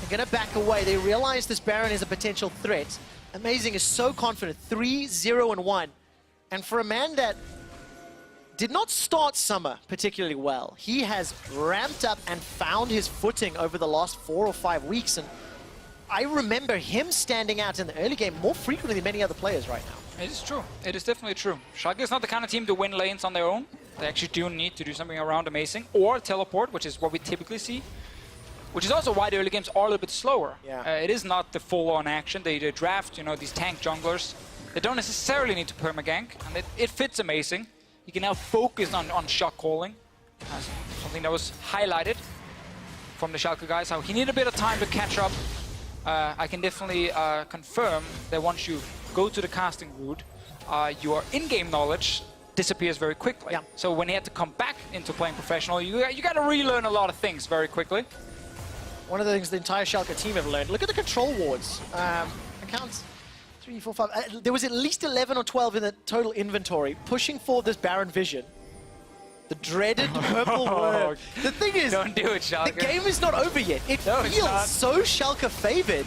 Speaker 1: they're going to back away. They realize this Baron is a potential threat. Amazing is so confident. 3-0-1. And for a man that did not start summer particularly well, he has ramped up and found his footing over the last 4 or 5 weeks. And I remember him standing out in the early game more frequently than many other players right now.
Speaker 2: It is true. It is definitely true. Schalke is not the kind of team to win lanes on their own. They actually do need to do something around Amazing or teleport, which is what we typically see. which is also why the early games are a little bit slower.
Speaker 1: Yeah.
Speaker 2: It is not the full-on action. They draft, you know, these tank junglers. They don't necessarily need to permagank, and it fits amazing. You can now focus on shot calling, something that was highlighted from the Schalke guys, how he needed a bit of time to catch up. I can definitely confirm that once you go to the casting route, your in-game knowledge disappears very quickly.
Speaker 1: Yeah.
Speaker 2: So when he had to come back into playing professional, you got to relearn a lot of things very quickly.
Speaker 1: One of the things the entire Schalke team have learned, look at the control wards. Accounts 3, 4, 5. There was at least 11 or 12 in the total inventory, pushing for this Baron Vision. The dreaded purple worm. The thing is,
Speaker 2: don't do it, Schalke.
Speaker 1: The game is not over yet. It feels so Schalke favored,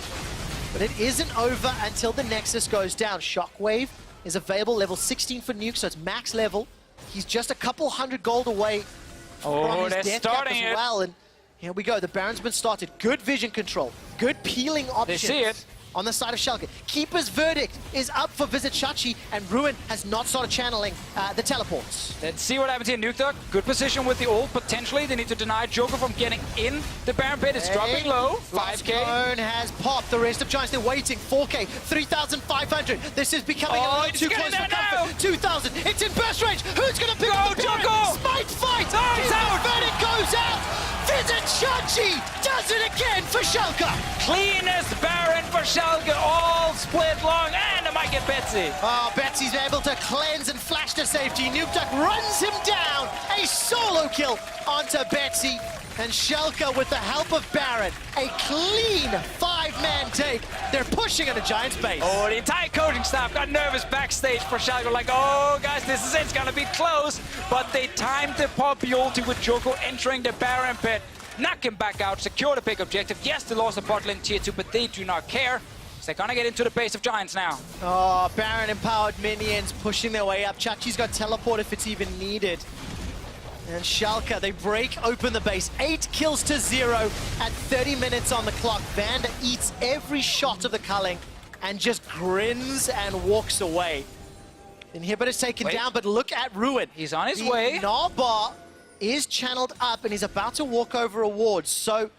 Speaker 1: but it isn't over until the Nexus goes down. Shockwave is available, level 16 for Nuke, so it's max level. He's just a couple hundred gold away from his death cap as well. And here we go. The Baron's been started. Good vision control. Good peeling options.
Speaker 2: They see it.
Speaker 1: On the side of Schalke. Keeper's verdict is up for Visit Chachi, and Ruin has not started channeling the teleports.
Speaker 2: Let's see what happens here. Nuke. Good position with the ult. Potentially, they need to deny Joker from getting in the Baron pit. It's dropping low. 5k.
Speaker 1: Cone has popped. The rest of Giants, they're waiting. 4k. 3,500. This is becoming a little too close for comfort. 2,000. It's in burst range. Who's going to pick up the Baron? Smite fight. Keeper's verdict goes out. Visit Chachi does it again for Schalke.
Speaker 2: Cleanest Baron for Schalke, all split long, and it might get Betsy.
Speaker 1: Oh, Betsy's able to cleanse and flash to safety. Nukeduck runs him down. A solo kill onto Betsy. And Schalke, with the help of Baron, a clean 5-man take. They're pushing on the Giants' base.
Speaker 2: Oh, the entire coaching staff got nervous backstage for Schalke. Like, oh, guys, this is it. It's going to be close. But they timed the poppy ulti with Joko entering the Baron pit. Knock him back out, secure the big objective. Yes, they lost the bot lane tier 2, but they do not care. So they're gonna get into the base of Giants now.
Speaker 1: Oh, Baron empowered minions pushing their way up. Chachi's got teleport if it's even needed. And Schalke, they break open the base. 8 kills to 0 at 30 minutes on the clock. Vander eats every shot of the culling and just grins and walks away. Inhibitor's taken down, but look at Ruin.
Speaker 2: He's on his way.
Speaker 1: Narbar is channeled up and he's about to walk over a ward. So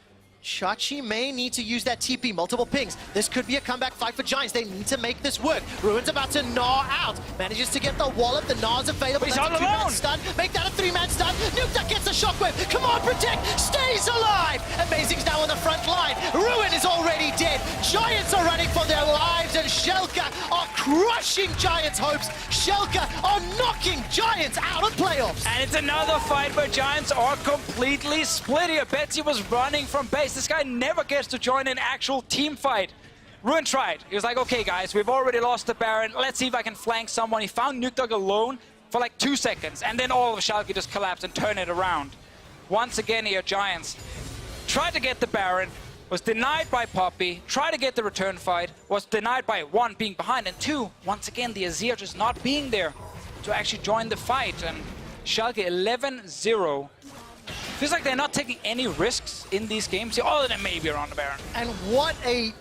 Speaker 1: Chachi may need to use that TP, multiple pings. This could be a comeback fight for Giants. They need to make this work. Ruin's about to gnaw out. Manages to get the wallop. The gnaw's available.
Speaker 2: He's all alone.
Speaker 1: Stun. Make that a 3-man stun. Nukeduck gets a shockwave. Come on, protect. Stays alive. Amazing's now on the front line. Ruin is already dead. Giants are running for their lives and Schalke are crushing Giants' hopes. Schalke are knocking Giants out of playoffs.
Speaker 2: And it's another fight where Giants are completely split here. Betsy was running from base. This guy never gets to join an actual team fight. Ruin tried. He was like, okay, guys, we've already lost the Baron. Let's see if I can flank someone. He found Nukeduck alone for like 2 seconds, and then all of Schalke just collapsed and turned it around. Once again here, Giants tried to get the Baron, was denied by Poppy, tried to get the return fight, was denied by 1, being behind, and 2, once again, the Azir just not being there to actually join the fight. And Schalke 11-0. Feels like they're not taking any risks in these games, other than maybe around the Baron.
Speaker 1: And what a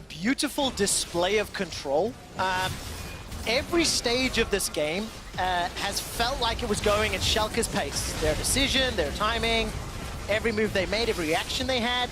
Speaker 1: beautiful display of control. Every stage of this game has felt like it was going at Schalke's pace. Their decision, their timing, every move they made, every action they had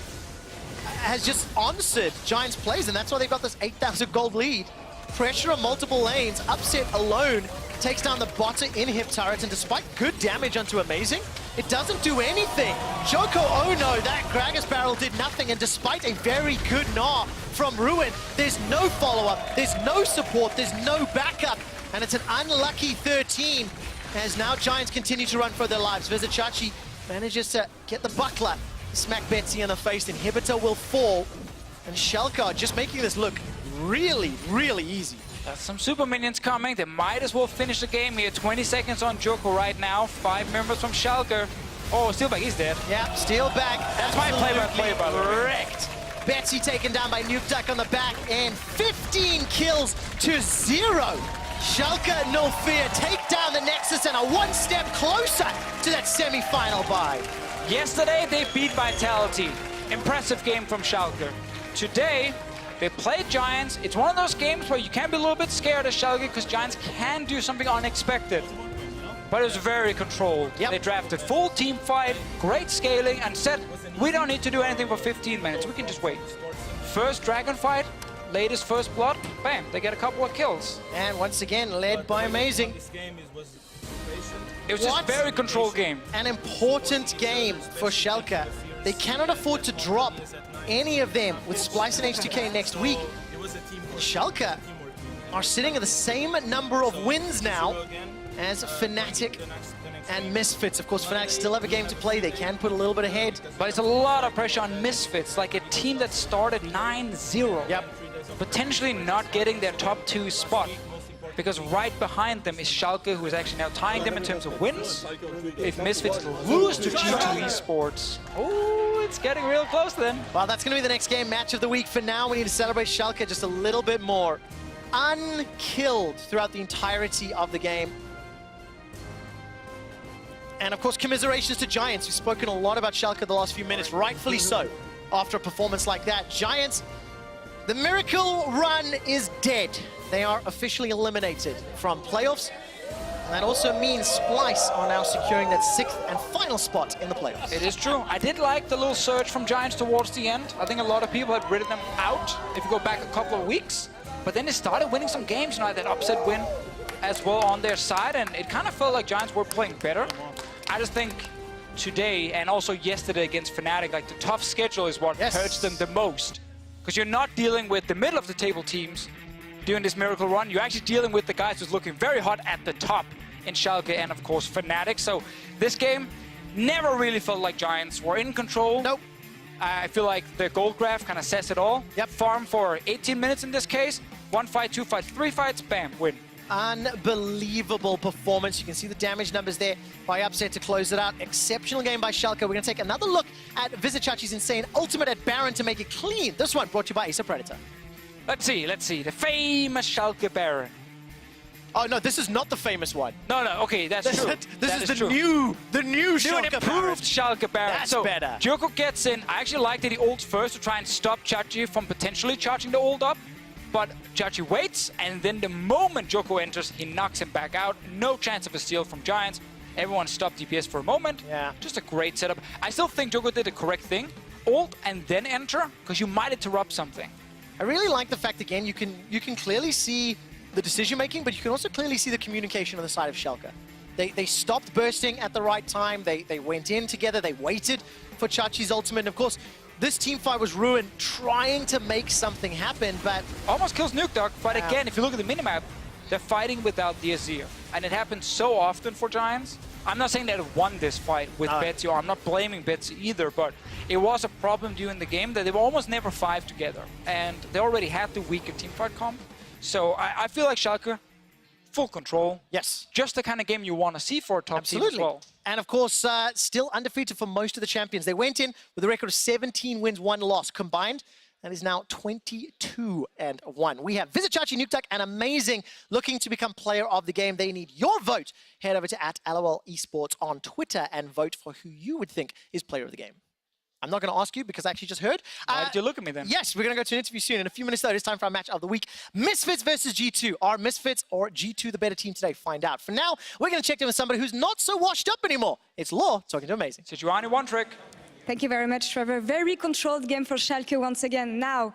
Speaker 1: has just answered Giants' plays, and that's why they've got this 8,000 gold lead. Pressure on multiple lanes, Upset alone takes down the botter inhib turret, and despite good damage onto Amazing, it doesn't do anything. Joko, oh no, that Gragas barrel did nothing, and despite a very good gnaw from Ruin, there's no follow-up, there's no support, there's no backup, and it's an unlucky 13, as now Giants continue to run for their lives. Visit Chachi manages to get the buckler, smack Betsy in the face, inhibitor will fall, and Schalke are just making this look really, really easy.
Speaker 2: That's some super minions coming. They might as well finish the game here. 20 seconds on Joko right now. 5 members from Schalke. Oh, Steelback, he's dead.
Speaker 1: Yeah, Steelback.
Speaker 2: That's my play-by-play, by the way.
Speaker 1: Correct. Betsy taken down by Nukeduck on the back, and 15 kills to 0. Schalke, no fear, take down the Nexus and are 1 step closer to that semi-final bye.
Speaker 2: Yesterday, they beat Vitality. Impressive game from Schalke. Today, they played Giants. It's one of those games where you can be a little bit scared of Schalke because Giants can do something unexpected. but it was very controlled.
Speaker 1: Yep.
Speaker 2: They drafted full team fight, great scaling, and said, we don't need to do anything for 15 minutes, we can just wait. First dragon fight, latest first blood, bam, they get a couple of kills.
Speaker 1: And once again, led by Amazing.
Speaker 2: It was just a very controlled game.
Speaker 1: An important game for Schalke. They cannot afford to drop any of them with Splice and H2K next week. Schalke are sitting at the same number of wins now as Fnatic and Misfits. Of course, Fnatic still have a game to play. They can put a little bit ahead.
Speaker 2: But it's a lot of pressure on Misfits, like a team that started 9-0.
Speaker 1: Yep.
Speaker 2: Potentially not getting their top 2 spot. Because right behind them is Schalke, who is actually now tying them in terms of wins. If Misfits lose to G2 Esports, oh, it's getting real close then.
Speaker 1: Well, that's going to be the next game, match of the week. For now, we need to celebrate Schalke just a little bit more. Unkilled throughout the entirety of the game. And of course, commiserations to Giants. We've spoken a lot about Schalke the last few minutes, rightfully so, after a performance like that. Giants, the miracle run is dead. They are officially eliminated from playoffs. And that also means Splice are now securing that 6th and final spot in the playoffs.
Speaker 2: It is true. I did like the little surge from Giants towards the end. I think a lot of people had written them out if you go back a couple of weeks. But then they started winning some games, you know, that upset win as well on their side. And it kind of felt like Giants were playing better. I just think today and also yesterday against Fnatic, like the tough schedule is what hurts them the most. Because you're not dealing with the middle of the table teams doing this miracle run. You're actually dealing with the guys who's looking very hot at the top in Schalke and of course Fnatic. So this game never really felt like Giants were in control.
Speaker 1: Nope.
Speaker 2: I feel like the gold graph kind of says it all.
Speaker 1: Yep.
Speaker 2: Farm for 18 minutes in this case. 1 fight, 2 fights, 3 fights, bam, win.
Speaker 1: Unbelievable performance. You can see the damage numbers there by Upset to close it out. Exceptional game by Schalke. We're going to take another look at Vizicachi's insane ultimate at Baron to make it clean. This one brought to you by Acer Predator.
Speaker 2: Let's see. The famous Schalke Baron.
Speaker 1: Oh, no, this is not the famous one.
Speaker 2: No, okay, that's true.
Speaker 1: This is the
Speaker 2: true.
Speaker 1: new
Speaker 2: New
Speaker 1: Schalke
Speaker 2: and improved Schalke Baron.
Speaker 1: That's
Speaker 2: so
Speaker 1: better.
Speaker 2: Joko gets in. I actually like that he ults first to try and stop Chachi from potentially charging the ult up. But Chachi waits, and then the moment Joko enters, he knocks him back out. No chance of a steal from Giants. Everyone stopped DPS for a moment.
Speaker 1: Yeah.
Speaker 2: Just a great setup. I still think Joko did the correct thing. Ult and then enter, because you might interrupt something.
Speaker 1: I really like the fact, again, you can clearly see the decision-making, but you can also clearly see the communication on the side of Schalke. They stopped bursting at the right time. They went in together. They waited for Chachi's ultimate. And of course, this team fight was ruined trying to make something happen, but...
Speaker 2: Almost kills Nuke Dog, but again, if you look at the minimap, they're fighting without the Azir. And it happens so often for Giants. I'm not saying they won this fight with Betsy, or I'm not blaming Betsy either, but it was a problem during the game that they were almost never 5 together. And they already had the weaker teamfight comp. So I feel like Schalke, full control.
Speaker 1: Yes.
Speaker 2: Just the kind of game you want to see for a top team as well.
Speaker 1: And of course, still undefeated for most of the champions. They went in with a record of 17 wins, 1 loss combined. That is now 22-1. We have Vizicachi, Nukeduck, and Amazing looking to become player of the game. They need your vote. Head over to @LOL Esports on Twitter and vote for who you would think is player of the game. I'm not going to ask you because I actually just heard.
Speaker 2: Why did you look at me then?
Speaker 1: Yes, we're going to go to an interview soon. In a few minutes, though, it's time for our match of the week. Misfits versus G2. Are Misfits or G2 the better team today? Find out. For now, we're going to check in with somebody who's not so washed up anymore. It's Law talking to Amazing.
Speaker 2: Sejuani, one trick.
Speaker 3: Thank you very much, Trevor. Very controlled game for Schalke once again. Now,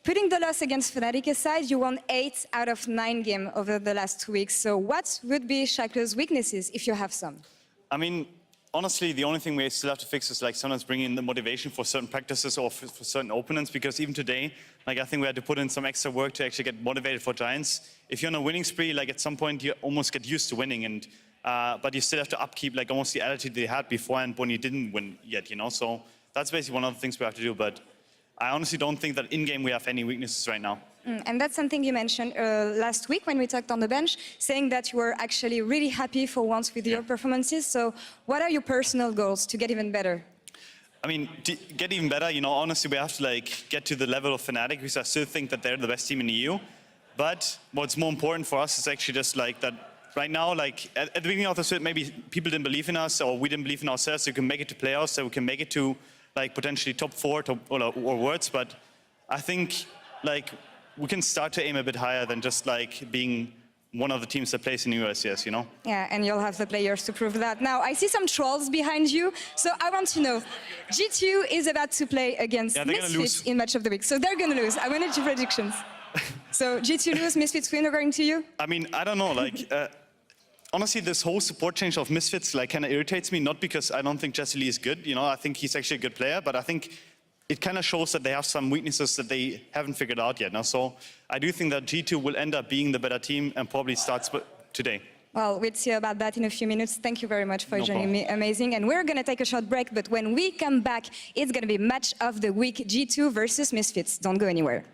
Speaker 3: putting the loss against Fnatic aside, you won 8 out of 9 games over the last 2 weeks. So what would be Schalke's weaknesses, if you have some?
Speaker 4: I mean, honestly, the only thing we still have to fix is like sometimes bringing in the motivation for certain practices or for certain opponents, because even today, like I think we had to put in some extra work to actually get motivated for Giants. If you're on a winning spree, like at some point you almost get used to winning, and but you still have to upkeep like almost the attitude they had beforehand when you didn't win yet, you know? So that's basically one of the things we have to do, but I honestly don't think that in-game we have any weaknesses right now.
Speaker 3: And that's something you mentioned last week when we talked on the bench, saying that you were actually really happy for once with your performances. So what are your personal goals to get even better?
Speaker 4: I mean, to get even better, you know, honestly, we have to like get to the level of Fnatic, because I still think that they're the best team in the EU. But what's more important for us is actually just like that right now, like at the beginning of the season, maybe people didn't believe in us or we didn't believe in ourselves, so we can make it to playoffs, so we can make it to like potentially top 4 or worse. But I think like we can start to aim a bit higher than just like being one of the teams that plays in the LCS, you know?
Speaker 3: Yeah, and you'll have the players to prove that. Now, I see some trolls behind you, so I want to know, G2 is about to play against Misfits in Match of the Week, so they're gonna lose. I wanted your predictions. So G2 lose, Misfits win, according to you?
Speaker 4: I mean, I don't know, like, honestly, this whole support change of Misfits, like, kind of irritates me, not because I don't think Jesse Lee is good, you know, I think he's actually a good player, but I think it kind of shows that they have some weaknesses that they haven't figured out yet. Now, so I do think that G2 will end up being the better team and probably starts today.
Speaker 3: Well, we'll see about that in a few minutes. Thank you very much for joining me. Amazing. And we're going to take a short break, but when we come back, it's going to be Match of the Week, G2 versus Misfits. Don't go anywhere.